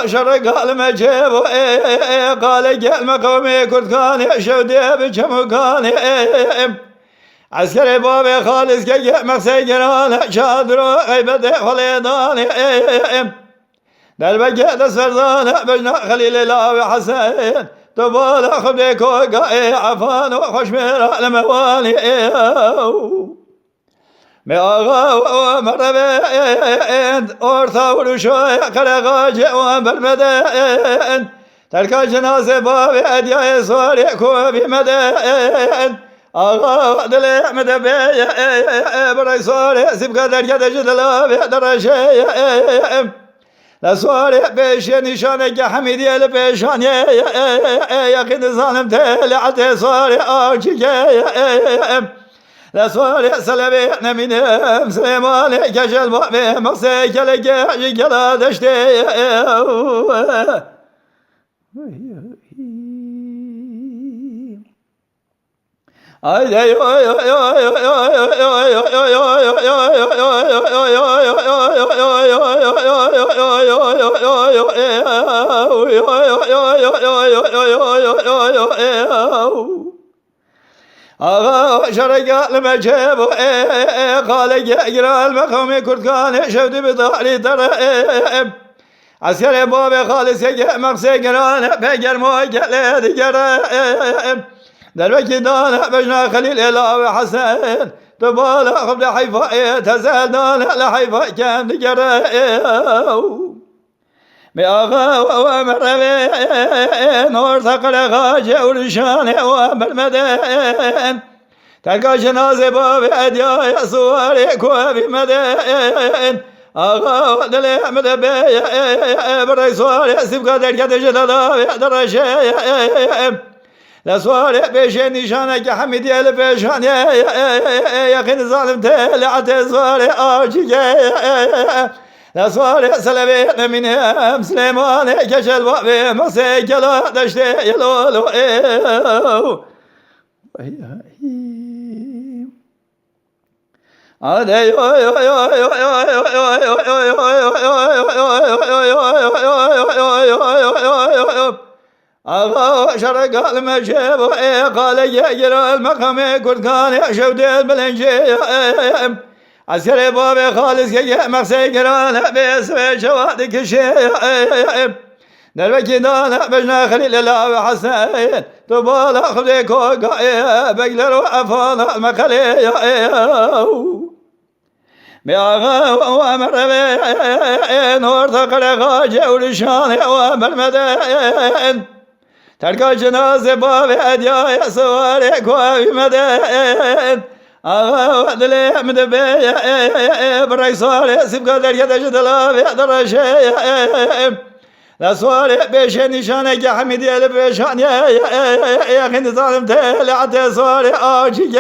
شرق المجيب قال gelme kavmi kurtkani şevdiye bir çemukani عسكري بابي خالص كي مقسي جران شادرو غيبته خليداني دربك دسردان بجنا خليل الله وحسين تبال خبري كوكاي عفان وخش ميرا لمواني بأغا ومربين أورثا ورشوي خلقاجي وبرمدين تركا جنازة بابي أديا سوري كوبي مدين آقا دل مدبی برای سواره سیب قدر گدج دلابی درشه لسواره پیش نشانه که حمیدی ال پیشانی یقین ظالم تلعت سواره آجی لسواره سلبی نمینم سلیمان کشل بابی مقصه کلگه جگلا دشته Haydi Ağa şarakalı mecebu kale giral mekami kurtkani şevdi bidari darem askere babe halise gemekse giran peger muhakele digerem دربك دانا بجنا خليل إله وحسين تبالا قبل حيفا تزال دانا لحيفا كان دقراو بأغا وامر نور ثقل غاجة ورشان وامر مدين تلقى جنازة باب أديا يسواري كوابي مدين آغا ودلي مدبي بري سواري سيبقى دركة جلالا درشي لسواره پیشه نشانه که حمیدی ال پیشانه یقین ظالم تلعت سواره آجیه لسواره سلبی نمینم سلیمانه کشل بابی مقصه کلا دشته یلولو آقا شرق المجيب قال يجرى المقام كردكان شود البلنجي عسكري بابي خالص كي مقسي جران باسم شوادك الشيء دربك دانا بجنا خليل الله وحسين تبالا خبزي كوكاي بقلر وعفان المقلي بأغا وامر نور ثقل غاجة ورشان وامر مدين تركا جنازة بابي أديا سواري كوابي مدين آغا ودلي مدبي بري سواري سيبقى دركة جدلابي درشي لسواري بيشي نشانة كي حميدي البيشاني يخين ظالم تلعت سواري آجي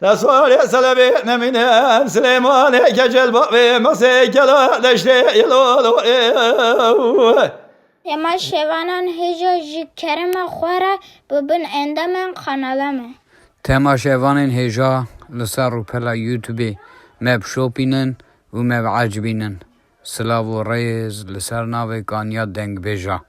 لسواري سلبي نمينم سليماني كجل بابي مقسي كلا دشتي يلولو Tema şevanan heja jikereme khwara bubin endamen kanalame. Tema şevanan heja lısar rupela YouTube meb şopinin ve meb acbinin. Slavu reis lısar nave kanya deng beja.